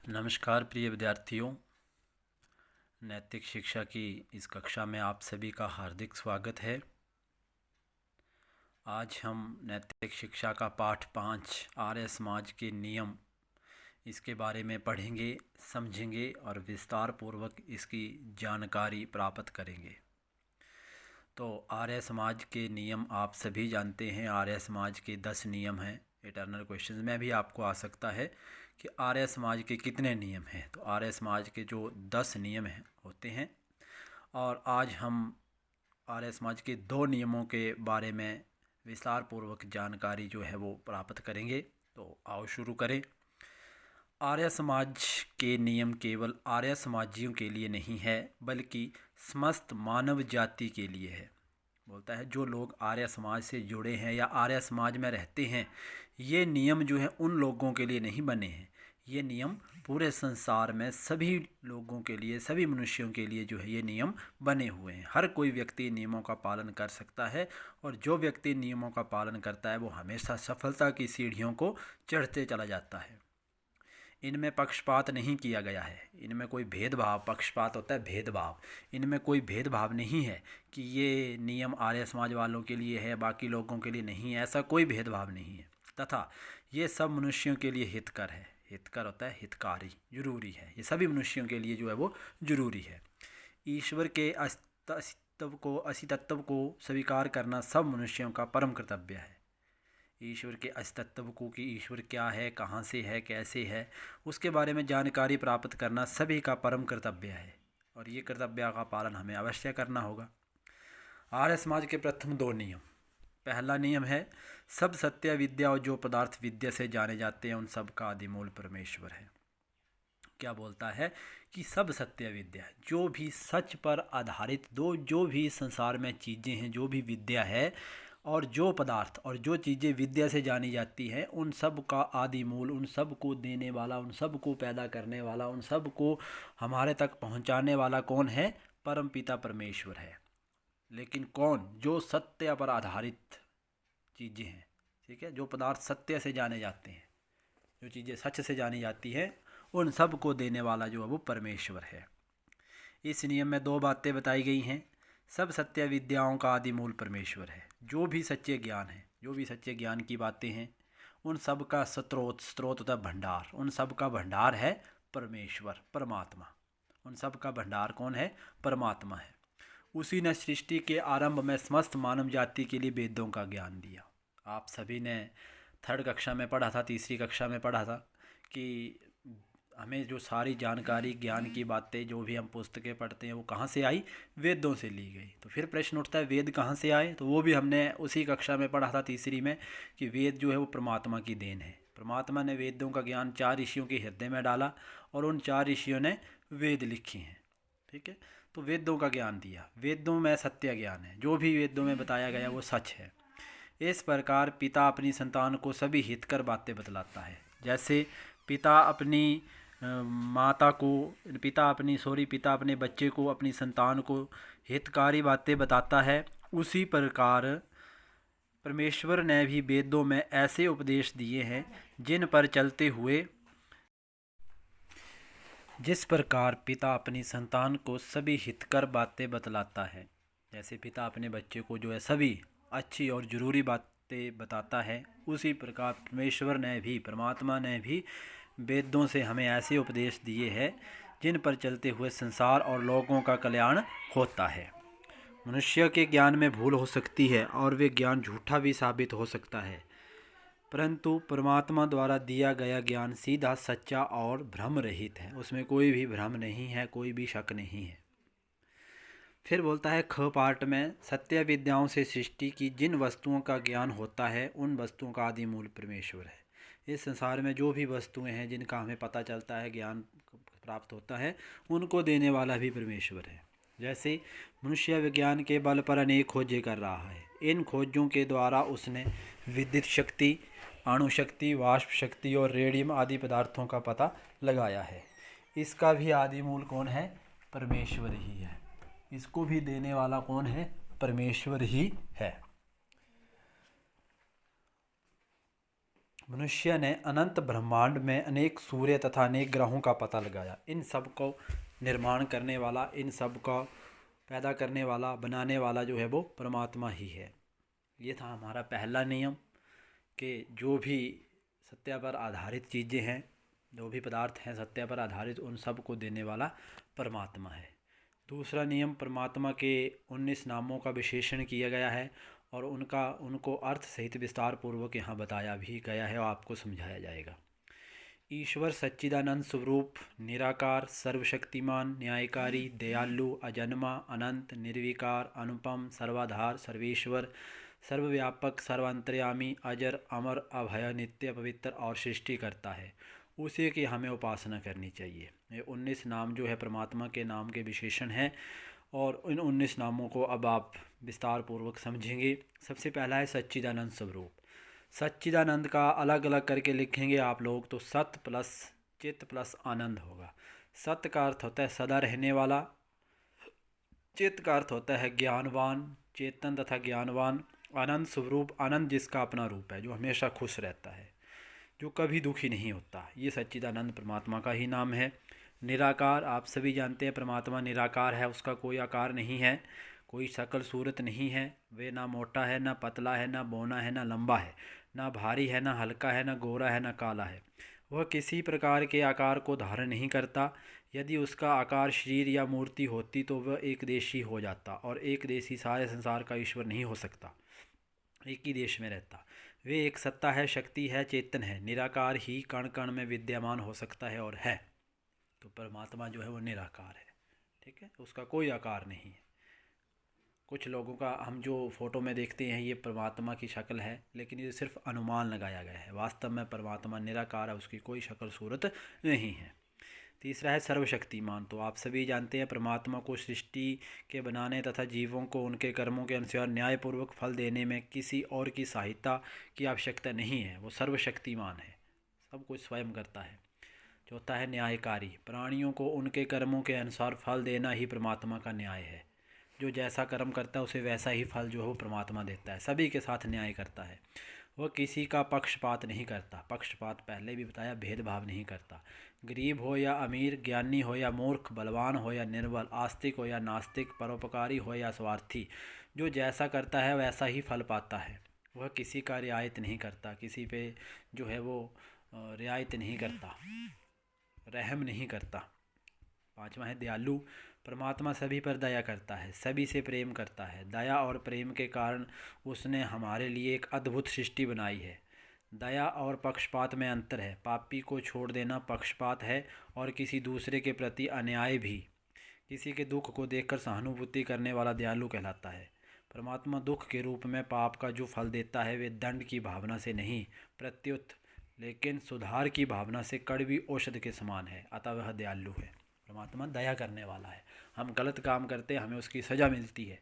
नमस्कार प्रिय विद्यार्थियों, नैतिक शिक्षा की इस कक्षा में आप सभी का हार्दिक स्वागत है। आज हम नैतिक शिक्षा का पाठ 5 आर्य समाज के नियम इसके बारे में पढ़ेंगे, समझेंगे और विस्तार पूर्वक इसकी जानकारी प्राप्त करेंगे। तो आर्य समाज के नियम आप सभी जानते हैं। आर्य समाज के 10 नियम हैं। इटर्नल क्वेश्चन में भी आपको आ सकता है कि आर्य समाज के कितने नियम हैं। तो आर्य समाज के जो 10 नियम हैं होते हैं, और आज हम आर्य समाज के 2 नियमों के बारे में विस्तार पूर्वक जानकारी जो है वो प्राप्त करेंगे। तो आओ शुरू करें। आर्य समाज के नियम केवल आर्य समाजियों के लिए नहीं है, बल्कि समस्त मानव जाति के लिए है। बोलता है जो लोग आर्य समाज से जुड़े हैं या आर्य समाज में रहते हैं, ये नियम जो है उन लोगों के लिए नहीं बने हैं। ये नियम पूरे संसार में सभी लोगों के लिए, सभी मनुष्यों के लिए जो है ये नियम बने हुए हैं। हर कोई व्यक्ति नियमों का पालन कर सकता है, और जो व्यक्ति नियमों का पालन करता है वो हमेशा सफलता की सीढ़ियों को चढ़ते चला जाता है। इनमें पक्षपात नहीं किया गया है। इनमें कोई भेदभाव, पक्षपात होता है भेदभाव, इनमें कोई भेदभाव नहीं है कि ये नियम आर्य समाज वालों के लिए है, बाकी लोगों के लिए नहीं है। ऐसा कोई भेदभाव नहीं है, तथा ये सब मनुष्यों के लिए हितकर है। हितकर होता है हितकारी, जरूरी है। ये सभी मनुष्यों के लिए जो है वो जरूरी है। ईश्वर के अस्तित्व को स्वीकार करना सब मनुष्यों का परम कर्तव्य है। ईश्वर के अस्तित्व को, कि ईश्वर क्या है, कहाँ से है, कैसे है, उसके बारे में जानकारी प्राप्त करना सभी का परम कर्तव्य है, और ये कर्तव्य का पालन हमें अवश्य करना होगा। आर्य समाज के प्रथम 2 नियम। पहला नियम है सब सत्य विद्या और जो पदार्थ विद्या से जाने जाते हैं उन सब का आदिमूल परमेश्वर है। क्या बोलता है कि सब सत्य विद्या, जो भी सच पर आधारित जो भी संसार में चीज़ें हैं, जो भी विद्या है, और जो पदार्थ और जो चीज़ें विद्या से जानी जाती हैं, उन सब का आदि मूल, उन सब को देने वाला, उन सब को पैदा करने वाला, उन सब को हमारे तक पहुंचाने वाला कौन है? परम पिता परमेश्वर है। लेकिन कौन? जो सत्य पर आधारित चीज़ें हैं, ठीक है, जो पदार्थ सत्य से जाने जाते हैं, जो चीज़ें सच से जानी जाती हैं, उन सब को देने वाला जो है वो परमेश्वर है। इस नियम में 2 बातें बताई गई हैं। सब सत्य विद्याओं का आदि मूल परमेश्वर है। जो भी सच्चे ज्ञान है, जो भी सच्चे ज्ञान की बातें हैं, उन सब का स्रोत होता है भंडार। उन सब का भंडार है परमेश्वर, परमात्मा। उन सब का भंडार कौन है? परमात्मा है। उसी ने सृष्टि के आरंभ में समस्त मानव जाति के लिए वेदों का ज्ञान दिया। आप सभी ने 3rd कक्षा में पढ़ा था, 3री कक्षा में पढ़ा था कि हमें जो सारी जानकारी, ज्ञान की बातें, जो भी हम पुस्तकें पढ़ते हैं, वो कहाँ से आई? वेदों से ली गई। तो फिर प्रश्न उठता है वेद कहाँ से आए? तो वो भी हमने उसी कक्षा में पढ़ा था, 3री में, कि वेद जो है वो परमात्मा की देन है। परमात्मा ने वेदों का ज्ञान 4 ऋषियों के हृदय में डाला, और उन 4 ऋषियों ने वेद लिखे हैं। ठीक है, तो वेदों का ज्ञान दिया। वेदों में सत्य ज्ञान है, जो भी वेदों में बताया गया वो सच है। इस प्रकार पिता अपनी संतान को सभी हितकर बातें बतलाता है। जैसे पिता अपनी पिता अपने बच्चे को, अपनी संतान को हितकारी बातें बताता है, उसी प्रकार परमेश्वर ने भी वेदों में ऐसे उपदेश दिए हैं जिन पर चलते हुए, जिस प्रकार पिता अपनी संतान को सभी हितकर बातें बतलाता है, जैसे पिता अपने बच्चे को जो है सभी अच्छी और ज़रूरी बातें बताता है, उसी प्रकार परमात्मा ने भी वेदों से हमें ऐसे उपदेश दिए हैं जिन पर चलते हुए संसार और लोगों का कल्याण होता है। मनुष्य के ज्ञान में भूल हो सकती है और वे ज्ञान झूठा भी साबित हो सकता है, परंतु परमात्मा द्वारा दिया गया ज्ञान सीधा, सच्चा और भ्रम रहित है। उसमें कोई भी भ्रम नहीं है, कोई भी शक नहीं है। फिर बोलता है ख पार्ट में, सत्य विद्याओं से सृष्टि की जिन वस्तुओं का ज्ञान होता है, उन वस्तुओं का आदि मूल परमेश्वर है। इस संसार में जो भी वस्तुएं हैं जिनका हमें पता चलता है, ज्ञान प्राप्त होता है, उनको देने वाला भी परमेश्वर है। जैसे मनुष्य विज्ञान के बल पर अनेक खोजें कर रहा है। इन खोजों के द्वारा उसने विद्युत शक्ति, अणु शक्ति, वाष्प शक्ति और रेडियम आदि पदार्थों का पता लगाया है। इसका भी आदि मूल कौन है? परमेश्वर ही है। इसको भी देने वाला कौन है? परमेश्वर ही है। मनुष्य ने अनंत ब्रह्मांड में अनेक सूर्य तथा अनेक ग्रहों का पता लगाया। इन सब को निर्माण करने वाला, इन सब का पैदा करने वाला, बनाने वाला जो है वो परमात्मा ही है। ये था हमारा पहला नियम कि जो भी सत्य पर आधारित चीज़ें हैं, जो भी पदार्थ हैं सत्य पर आधारित, उन सब को देने वाला परमात्मा है। दूसरा नियम, परमात्मा के 19 नामों का विशेषण किया गया है और उनको अर्थ सहित विस्तार पूर्वक यहाँ बताया भी गया है और आपको समझाया जाएगा। ईश्वर सच्चिदानंद स्वरूप, निराकार, सर्वशक्तिमान, न्यायकारी, दयालु, अजन्मा, अनंत, निर्विकार, अनुपम, सर्वाधार, सर्वेश्वर, सर्वव्यापक, सर्वांतर्यामी, अजर, अमर, अभय, नित्य, पवित्र और सृष्टि करता है। उसी की हमें उपासना करनी चाहिए। ये 19 नाम जो है परमात्मा के नाम के विशेषण हैं और इन 19 नामों को अब आप विस्तार पूर्वक समझेंगे। सबसे पहला है सच्चिदानंद स्वरूप। सच्चिदानंद का अलग अलग करके लिखेंगे आप लोग तो सत प्लस चित प्लस आनंद होगा। सत का अर्थ होता है सदा रहने वाला, चित का अर्थ होता है ज्ञानवान, चेतन तथा ज्ञानवान, आनंद स्वरूप, आनंद जिसका अपना रूप है, जो हमेशा खुश रहता है, जो कभी दुखी नहीं होता, ये सच्चिदानंद परमात्मा का ही नाम है। निराकार, आप सभी जानते हैं परमात्मा निराकार है, उसका कोई आकार नहीं है, कोई शक्ल सूरत नहीं है। वे ना मोटा है, ना पतला है, ना बौना है, ना लंबा है, ना भारी है, ना हल्का है, ना गोरा है, ना काला है। वह किसी प्रकार के आकार को धारण नहीं करता। यदि उसका आकार शरीर या मूर्ति होती तो वह एक देशी हो जाता, और एक देशी सारे संसार का ईश्वर नहीं हो सकता, एक ही देश में रहता। वे एक सत्ता है, शक्ति है, चेतन है, निराकार ही कण कण में विद्यमान हो सकता है और है। तो परमात्मा जो है वो निराकार है, ठीक है, उसका कोई आकार नहीं है। कुछ लोगों का हम जो फ़ोटो में देखते हैं ये परमात्मा की शक्ल है, लेकिन ये सिर्फ अनुमान लगाया गया है। वास्तव में परमात्मा निराकार है, उसकी कोई शक्ल सूरत नहीं है। तीसरा है सर्वशक्तिमान। तो आप सभी जानते हैं परमात्मा को सृष्टि के बनाने तथा जीवों को उनके कर्मों के अनुसार न्यायपूर्वक फल देने में किसी और की सहायता की आवश्यकता नहीं है। वो सर्वशक्तिमान है, सब कुछ स्वयं करता है। चौथा है न्यायकारी। प्राणियों को उनके कर्मों के अनुसार फल देना ही परमात्मा का न्याय है। जो जैसा कर्म करता है उसे वैसा ही फल जो है वो परमात्मा देता है, सभी के साथ न्याय करता है। वह किसी का पक्षपात नहीं करता। पक्षपात पहले भी बताया, भेदभाव नहीं करता। गरीब हो या अमीर, ज्ञानी हो या मूर्ख, बलवान हो या निर्बल, आस्तिक हो या नास्तिक, परोपकारी हो या स्वार्थी, जो जैसा करता है वैसा ही फल पाता है। वह किसी का रियायत नहीं करता, किसी पे जो है वो रियायत नहीं करता, रहम नहीं करता। पांचवा है दयालु। परमात्मा सभी पर दया करता है, सभी से प्रेम करता है। दया और प्रेम के कारण उसने हमारे लिए एक अद्भुत सृष्टि बनाई है। दया और पक्षपात में अंतर है। पापी को छोड़ देना पक्षपात है और किसी दूसरे के प्रति अन्याय भी। किसी के दुख को देखकर सहानुभूति करने वाला दयालु कहलाता है। परमात्मा दुख के रूप में पाप का जो फल देता है वे दंड की भावना से नहीं, प्रत्युत लेकिन सुधार की भावना से कड़वी औषध के समान है, अतः वह दयालु है। परमात्मा दया करने वाला है। हम गलत काम करते हैं, हमें उसकी सज़ा मिलती है,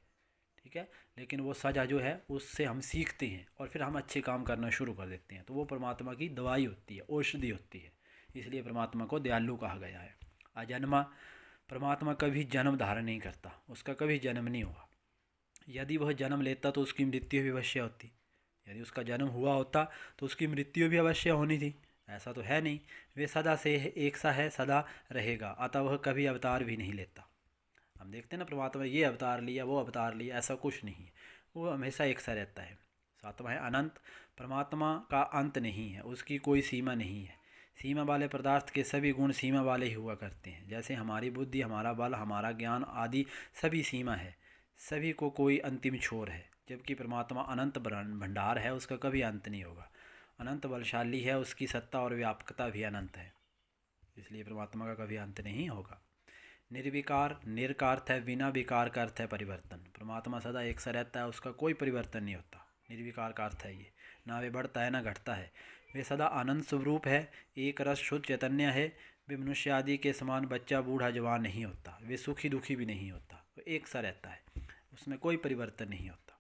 ठीक है, लेकिन वो सज़ा जो है उससे हम सीखते हैं और फिर हम अच्छे काम करना शुरू कर देते हैं। तो वो परमात्मा की दवाई होती है, औषधि होती है, इसलिए परमात्मा को दयालु कहा गया है। अजन्मा। परमात्मा कभी जन्म धारण नहीं करता, उसका कभी जन्म नहीं हुआ। यदि वह जन्म लेता तो उसकी मृत्यु भी अवश्य होती। यदि उसका जन्म हुआ होता तो उसकी मृत्यु भी अवश्य होनी थी। ऐसा तो है नहीं। वे सदा से एक सा है, सदा रहेगा, अतः वह कभी अवतार भी नहीं लेता। हम देखते हैं ना परमात्मा ये अवतार लिया, वो अवतार लिया, ऐसा कुछ नहीं है, वो हमेशा एक सा रहता है। सातवां है अनंत। परमात्मा का अंत नहीं है, उसकी कोई सीमा नहीं है। सीमा वाले पदार्थ के सभी गुण सीमा वाले ही हुआ करते हैं। जैसे हमारी बुद्धि, हमारा बल, हमारा ज्ञान आदि सभी सीमा है, सभी को कोई अंतिम छोर है। जबकि परमात्मा अनंत भंडार है, उसका कभी अंत नहीं होगा। अनंत बलशाली है, उसकी सत्ता और व्यापकता भी अनंत है, इसलिए परमात्मा का कभी अंत नहीं होगा। निर्विकार। निर का अर्थ है बिना, विकार का अर्थ है परिवर्तन। परमात्मा सदा एक सा रहता है, उसका कोई परिवर्तन नहीं होता। निर्विकार का अर्थ है ये, ना वे बढ़ता है ना घटता है। वे सदा आनंद स्वरूप है, एक रस शुद्ध चैतन्य है। वे मनुष्य आदि के समान बच्चा बूढ़ा जवान नहीं होता। वे सुखी दुखी भी नहीं होता, वो एक सा रहता है, उसमें कोई परिवर्तन नहीं होता।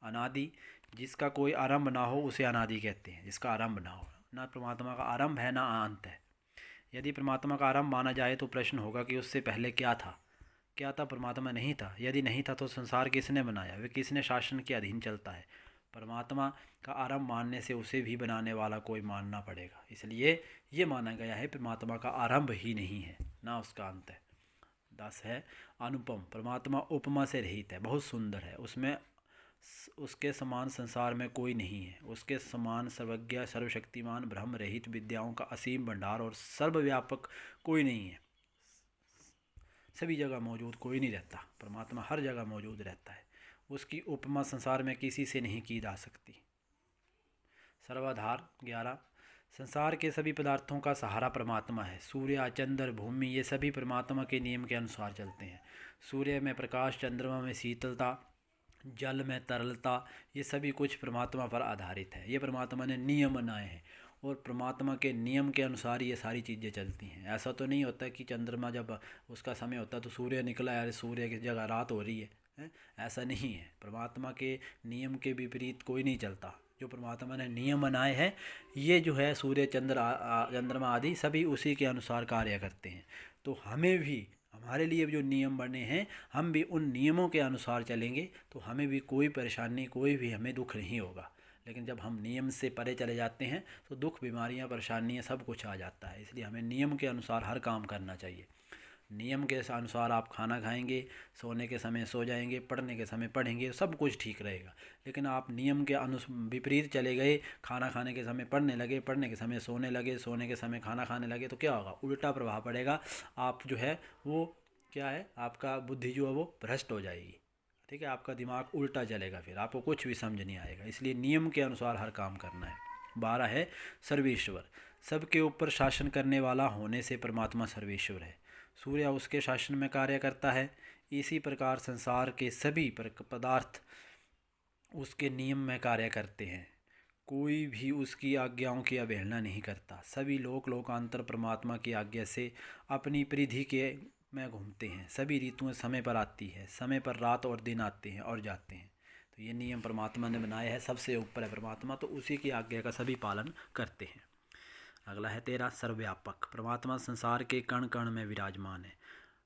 अनादि। जिसका कोई आरंभ ना हो उसे अनादि कहते हैं, जिसका आरंभ ना हो। ना परमात्मा का आरंभ है ना अंत है। यदि परमात्मा का आरंभ माना जाए तो प्रश्न होगा कि उससे पहले क्या था। क्या था? परमात्मा नहीं था। यदि नहीं था तो संसार किसने बनाया, वे किसने शासन के अधीन चलता है। परमात्मा का आरंभ मानने से उसे भी बनाने वाला कोई मानना पड़ेगा। इसलिए ये माना गया है परमात्मा का आरंभ ही नहीं है, ना उसका अंत है। 10 है अनुपम, परमात्मा उपमा से रहित है, बहुत सुंदर है, उसमें उसके समान संसार में कोई नहीं है। उसके समान सर्वज्ञ सर्वशक्तिमान ब्रह्म रहित विद्याओं का असीम भंडार और सर्वव्यापक कोई नहीं है। सभी जगह मौजूद कोई नहीं रहता, परमात्मा हर जगह मौजूद रहता है। उसकी उपमा संसार में किसी से नहीं की जा सकती। सर्वाधार 11, संसार के सभी पदार्थों का सहारा परमात्मा है। सूर्य, चंद्र, भूमि ये सभी परमात्मा के नियम के अनुसार चलते हैं। सूर्य में प्रकाश, चंद्रमा में शीतलता, जल में तरलता, ये सभी कुछ परमात्मा पर आधारित है। ये परमात्मा ने नियम बनाए हैं और परमात्मा के नियम के अनुसार ये सारी चीज़ें चलती हैं। ऐसा तो नहीं होता कि चंद्रमा जब उसका समय होता है तो सूर्य निकला है, सूर्य की जगह रात हो रही है, ऐसा नहीं है। परमात्मा के नियम के विपरीत कोई नहीं चलता। जो परमात्मा ने नियम बनाए हैं, ये जो है सूर्य, चंद्रमा आदि सभी उसी के अनुसार कार्य करते हैं। तो हमें भी, हमारे लिए जो नियम बने हैं, हम भी उन नियमों के अनुसार चलेंगे तो हमें भी कोई परेशानी, कोई भी हमें दुख नहीं होगा। लेकिन जब हम नियम से परे चले जाते हैं तो दुख, बीमारियां, परेशानियां सब कुछ आ जाता है। इसलिए हमें नियम के अनुसार हर काम करना चाहिए। नियम के अनुसार आप खाना खाएंगे, सोने के समय सो जाएंगे, पढ़ने के समय पढ़ेंगे, सब कुछ ठीक रहेगा। लेकिन आप नियम के विपरीत चले गए, खाना खाने के समय पढ़ने लगे, पढ़ने के समय सोने लगे, सोने के समय खाना खाने लगे, तो क्या होगा? उल्टा प्रभाव पड़ेगा। आप जो है वो क्या है, आपका बुद्धि जो है वो भ्रष्ट हो जाएगी। ठीक है, आपका दिमाग उल्टा चलेगा, फिर आपको कुछ भी समझ नहीं आएगा। इसलिए नियम के अनुसार हर काम करना है। 12 है सर्वेश्वर, सबके ऊपर शासन करने वाला होने से परमात्मा सर्वेश्वर है। सूर्य उसके शासन में कार्य करता है। इसी प्रकार संसार के सभी पदार्थ उसके नियम में कार्य करते हैं। कोई भी उसकी आज्ञाओं की अवहेलना नहीं करता। सभी लोकांतर परमात्मा की आज्ञा से अपनी परिधि के में घूमते हैं। सभी ऋतुएं समय पर आती है, समय पर रात और दिन आते हैं और जाते हैं। तो ये नियम परमात्मा ने बनाए हैं। सबसे ऊपर है परमात्मा, तो उसी की आज्ञा का सभी पालन करते हैं। अगला है 13 सर्वव्यापक, परमात्मा संसार के कण कण में विराजमान है।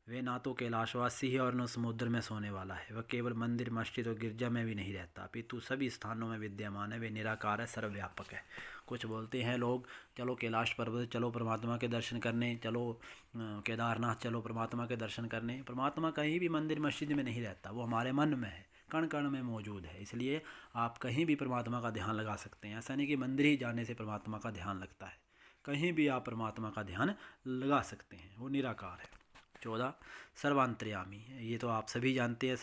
वे ना तो कैलाशवासी है और न समुद्र में सोने वाला है। वह केवल मंदिर, मस्जिद और गिरजा में भी नहीं रहता, अपितु सभी स्थानों में विद्यमान है। वे निराकार है, सर्वव्यापक है। कुछ बोलते हैं लोग, चलो कैलाश पर्वत चलो परमात्मा के दर्शन करने, चलो केदारनाथ चलो परमात्मा के दर्शन करने। परमात्मा कहीं भी मंदिर मस्जिद में नहीं रहता, वो हमारे मन में है, कण कण में मौजूद है। इसलिए आप कहीं भी परमात्मा का ध्यान लगा सकते हैं। ऐसा नहीं कि मंदिर ही जाने से परमात्मा का ध्यान लगता है, कहीं भी आप परमात्मा का ध्यान लगा सकते हैं, वो निराकार है। 14 सर्वांतर्यामी है, ये तो आप सभी जानते हैं।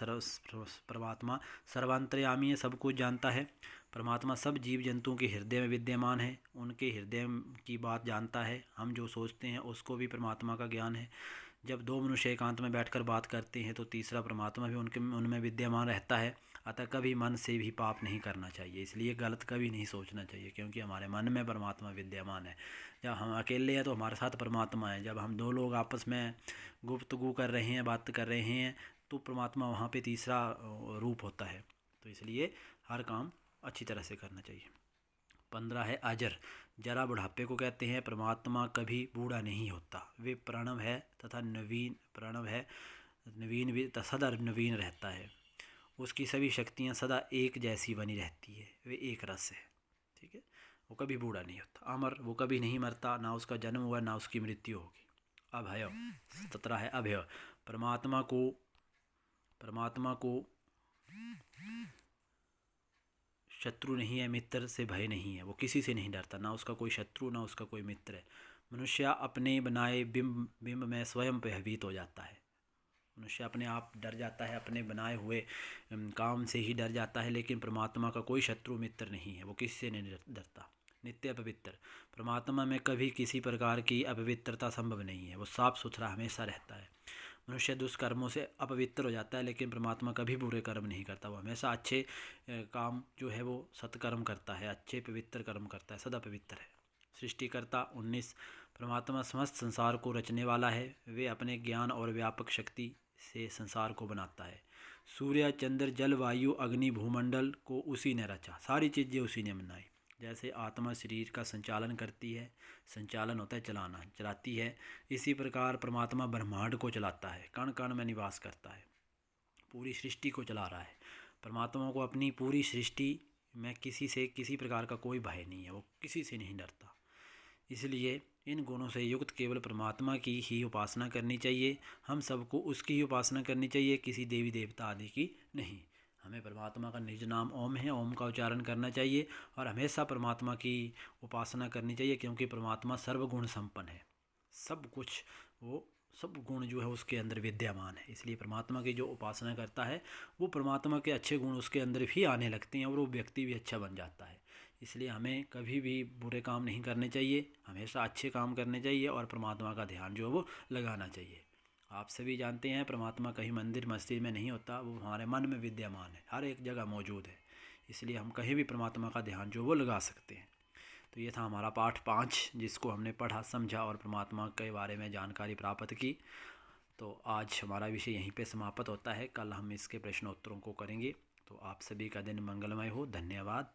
परमात्मा सर्वांतर्यामी है, सब कुछ जानता है। परमात्मा सब जीव जंतुओं के हृदय में विद्यमान है, उनके हृदय की बात जानता है। हम जो सोचते हैं उसको भी परमात्मा का ज्ञान है। जब दो मनुष्य एकांत में बैठकर बात करते हैं तो तीसरा परमात्मा भी उनमें विद्यमान रहता है। अतः कभी मन से भी पाप नहीं करना चाहिए, इसलिए गलत कभी नहीं सोचना चाहिए, क्योंकि हमारे मन में परमात्मा विद्यमान है। जब हम अकेले हैं तो हमारे साथ परमात्मा है। जब हम दो लोग आपस में गुफ्तगू कर रहे हैं, बात कर रहे हैं, तो परमात्मा वहाँ पे तीसरा रूप होता है। तो इसलिए हर काम अच्छी तरह से करना चाहिए। 15 है अजर, जरा बुढ़ापे को कहते हैं। परमात्मा कभी बूढ़ा नहीं होता। वे प्रणव है तथा नवीन, प्रणव है नवीन भी सदा नवीन रहता है। उसकी सभी शक्तियाँ सदा एक जैसी बनी रहती है। वे एक रस है, ठीक है, वो कभी बूढ़ा नहीं होता। अमर, वो कभी नहीं मरता, ना उसका जन्म हुआ ना उसकी मृत्यु होगी। अभय, 17 है अभय, परमात्मा को शत्रु नहीं है, मित्र से भय नहीं है। वो किसी से नहीं डरता, ना उसका कोई शत्रु ना उसका कोई मित्र है। मनुष्य अपने बनाए बिंब में स्वयं भयभीत हो जाता है। मनुष्य अपने आप डर जाता है, अपने बनाए हुए काम से ही डर जाता है। लेकिन परमात्मा का कोई शत्रु मित्र नहीं है, वो किसी से नहीं डरता। नित्य अपवित्र, परमात्मा में कभी किसी प्रकार की अपवित्रता संभव नहीं है। वो साफ सुथरा हमेशा रहता है। मनुष्य दुष्कर्मों से अपवित्र हो जाता है, लेकिन परमात्मा कभी बुरे कर्म नहीं करता। वो हमेशा अच्छे काम जो है वो सत्कर्म करता है, अच्छे पवित्र कर्म करता है, सदा पवित्र है। सृष्टिकर्ता 19, परमात्मा समस्त संसार को रचने वाला है। वे अपने ज्ञान और व्यापक शक्ति से संसार को बनाता है। सूर्य, चंद्र, जल, वायु, अग्नि, भूमंडल को उसी ने रचा, सारी चीज़ें उसी ने बनाई। जैसे आत्मा शरीर का संचालन करती है, संचालन होता है चलाना, चलाती है, इसी प्रकार परमात्मा ब्रह्मांड को चलाता है, कण कण में निवास करता है, पूरी सृष्टि को चला रहा है। परमात्मा को अपनी पूरी सृष्टि मैं किसी से किसी प्रकार का कोई भय नहीं है, वो किसी से नहीं डरता। इसलिए इन गुणों से युक्त केवल परमात्मा की ही उपासना करनी चाहिए। हम सबको उसकी ही उपासना करनी चाहिए, किसी देवी देवता आदि की नहीं। हमें परमात्मा का निज नाम ओम है, ओम का उच्चारण करना चाहिए और हमेशा परमात्मा की उपासना करनी चाहिए, क्योंकि परमात्मा सर्वगुण संपन्न है। सब कुछ वो सब गुण जो है उसके अंदर विद्यमान है। इसलिए परमात्मा की जो उपासना करता है वो परमात्मा के अच्छे गुण उसके अंदर भी आने लगते हैं और वो व्यक्ति भी अच्छा बन जाता है। इसलिए हमें कभी भी बुरे काम नहीं करने चाहिए, हमेशा अच्छे काम करने चाहिए और परमात्मा का ध्यान जो है वो लगाना चाहिए। आप सभी जानते हैं परमात्मा कहीं मंदिर मस्जिद में नहीं होता, वो हमारे मन में विद्यमान है, हर एक जगह मौजूद है। इसलिए हम कहीं भी परमात्मा का ध्यान जो वो लगा सकते हैं। तो ये था हमारा पाठ 5, जिसको हमने पढ़ा, समझा और परमात्मा के बारे में जानकारी प्राप्त की। तो आज हमारा विषय यहीं पे समाप्त होता है। कल हम इसके प्रश्नोत्तरों को करेंगे। तो आप सभी का दिन मंगलमय हो। धन्यवाद।